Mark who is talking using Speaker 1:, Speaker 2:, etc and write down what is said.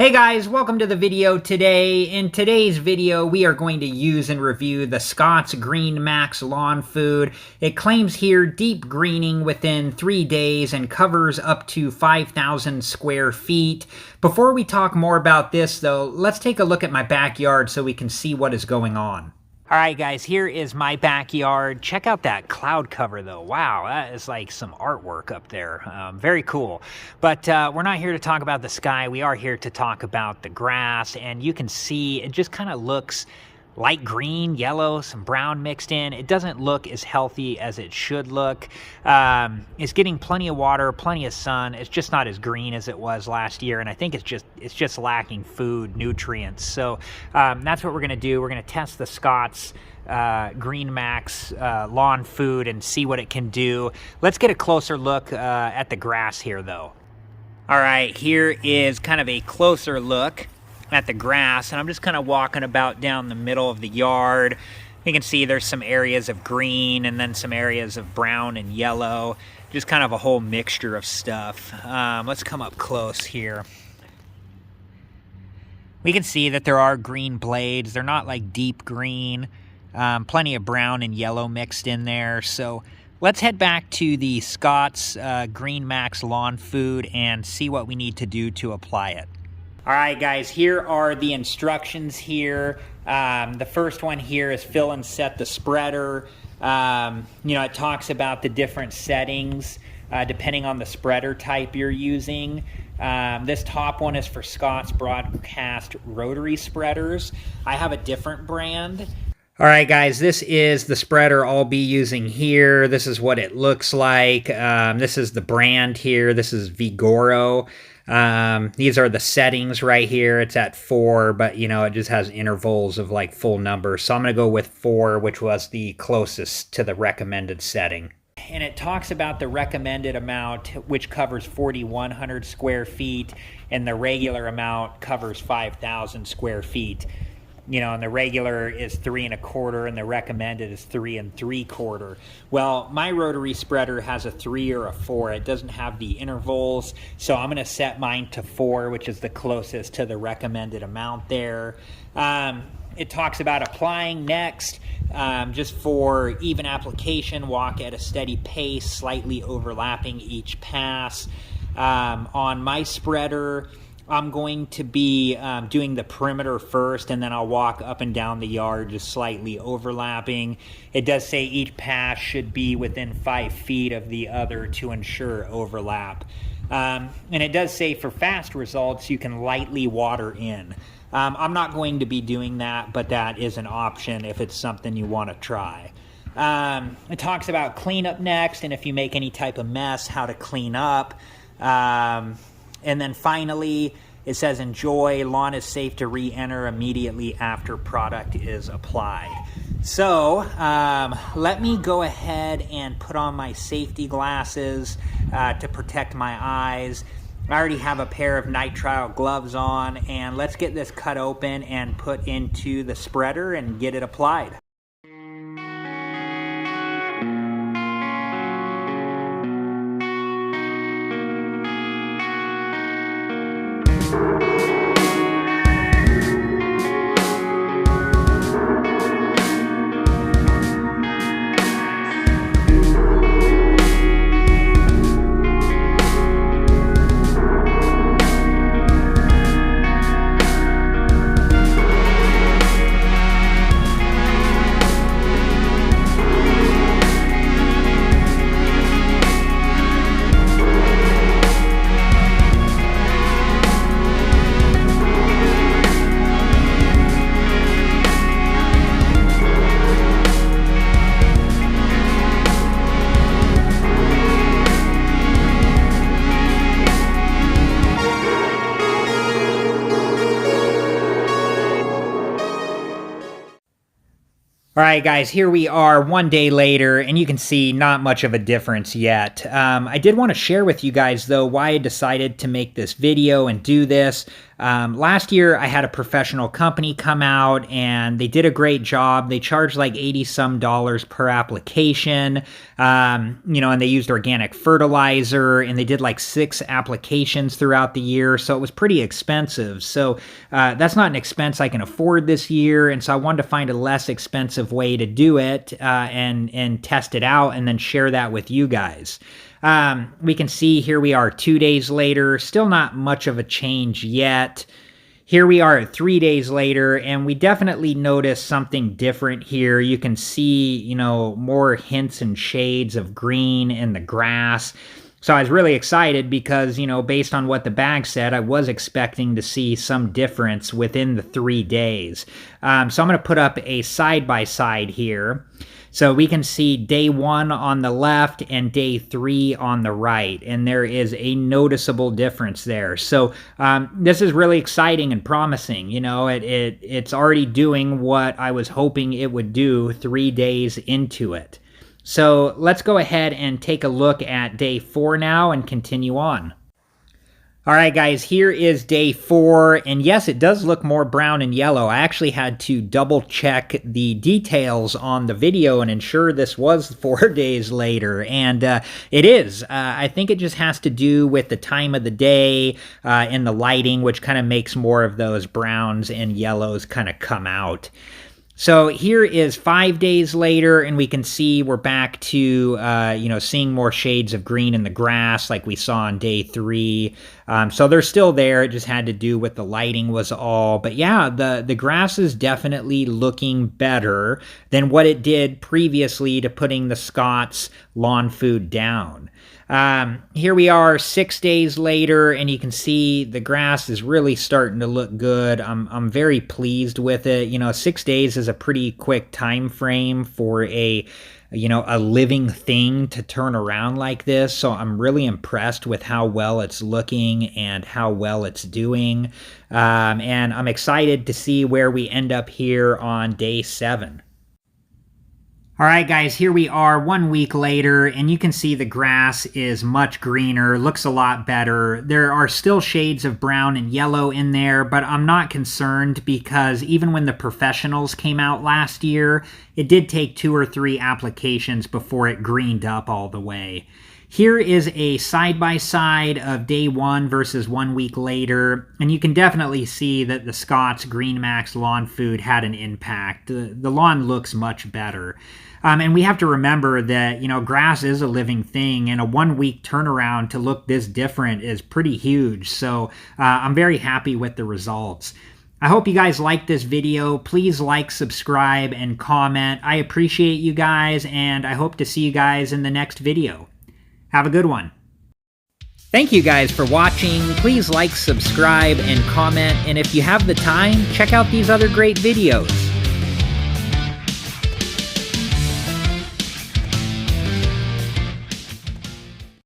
Speaker 1: Hey guys, welcome to the video today. In today's video, we are going to use and review the Scott's Green Max Lawn Food. It claims here deep greening within 3 days and covers up to 5,000 square feet. Before we talk more about this though, let's take a look at my backyard so we can see what is going on. All right, guys, here is my backyard. Check out that cloud cover, though. Wow, that is like some artwork up there. Very cool. But we're not here to talk about the sky. We are here to talk about the grass. And you can see it just kind of looks light green, yellow, some brown mixed in. It doesn't look as healthy as it should look. It's getting plenty of water, plenty of sun. It's just not as green as it was last year, and I think it's just lacking food, nutrients. So that's what we're gonna do. We're gonna test the Scott's Green Max lawn food and see what it can do. Let's get a closer look at the grass here, though. All right, here is kind of a closer look at the grass, and I'm just kind of walking about down the middle of the yard. You can see there's some areas of green and then some areas of brown and yellow, just kind of a whole mixture of stuff. Let's come up close here. We can see that there are green blades. They're not like deep green, plenty of brown and yellow mixed in there. So let's head back to the Scott's Green Max Lawn Food and see what we need to do to apply it. All right, guys, here are the instructions here. The first one here is fill and set the spreader. It talks about the different settings depending on the spreader type you're using. This top one is for Scott's Broadcast Rotary Spreaders. I have a different brand. All right, guys, this is the spreader I'll be using here. This is what it looks like. This is the brand here. This is Vigoro. These are the settings right here. It's at 4, but it just has intervals of like full numbers. So I'm going to go with 4, which was the closest to the recommended setting. And it talks about the recommended amount, which covers 4,100 square feet, and the regular amount covers 5,000 square feet. And the regular is 3 1/4 and the recommended is 3 3/4. Well, my rotary spreader has a 3 or a 4. It doesn't have the intervals, so I'm going to set mine to 4, which is the closest to the recommended amount there. It talks about applying next. Just for even application, walk at a steady pace, slightly overlapping each pass. On my spreader, I'm going to be doing the perimeter first, and then I'll walk up and down the yard just slightly overlapping. It does say each pass should be within 5 feet of the other to ensure overlap. And it does say for fast results, you can lightly water in. I'm not going to be doing that, but that is an option if it's something you want to try. It talks about cleanup next, and if you make any type of mess, how to clean up. And then finally, it says, enjoy, lawn is safe to re-enter immediately after product is applied. So let me go ahead and put on my safety glasses to protect my eyes. I already have a pair of nitrile gloves on, and let's get this cut open and put into the spreader and get it applied. All right, guys, here we are 1 day later, and you can see not much of a difference yet. I did want to share with you guys, though, why I decided to make this video and do this. Last year I had a professional company come out and they did a great job. They charged like $80 some per application, and they used organic fertilizer, and they did like 6 applications throughout the year. So it was pretty expensive. So that's not an expense I can afford this year. And so I wanted to find a less expensive way to do it, and test it out and then share that with you guys. We can see here we are 2 days later, still not much of a change yet. Here we are 3 days later, and we definitely notice something different here. You can see, more hints and shades of green in the grass. So I was really excited because, based on what the bag said, I was expecting to see some difference within the 3 days. So I'm going to put up a side-by-side here. So we can see day 1 on the left and day 3 on the right, and there is a noticeable difference there. So this is really exciting and promising. It's already doing what I was hoping it would do 3 days into it. So let's go ahead and take a look at day 4 now and continue on. All right, guys, here is day 4, and yes, it does look more brown and yellow. I actually had to double check the details on the video and ensure this was 4 days later, and it is. I think it just has to do with the time of the day and the lighting, which kind of makes more of those browns and yellows kind of come out. So here is 5 days later, and we can see we're back to, seeing more shades of green in the grass like we saw on day 3. So they're still there. It just had to do with the lighting was all. But yeah, the grass is definitely looking better than what it did previously to putting the Scott's lawn food down. Here we are 6 days later, and you can see the grass is really starting to look good. I'm very pleased with it. 6 days is a pretty quick time frame for a living thing to turn around like this. So I'm really impressed with how well it's looking and how well it's doing. And I'm excited to see where we end up here on day 7. All right, guys, here we are 1 week later, and you can see the grass is much greener, looks a lot better. There are still shades of brown and yellow in there, but I'm not concerned because even when the professionals came out last year, it did take 2 or 3 applications before it greened up all the way. Here is a side-by-side of day 1 versus 1 week later, and you can definitely see that the Scott's Green Max lawn food had an impact. The lawn looks much better. And we have to remember that, grass is a living thing, and a 1 week turnaround to look this different is pretty huge. So I'm very happy with the results. I hope you guys liked this video. Please like, subscribe, and comment. I appreciate you guys, and I hope to see you guys in the next video. Have a good one. Thank you guys for watching. Please like, subscribe, and comment. And if you have the time, check out these other great videos.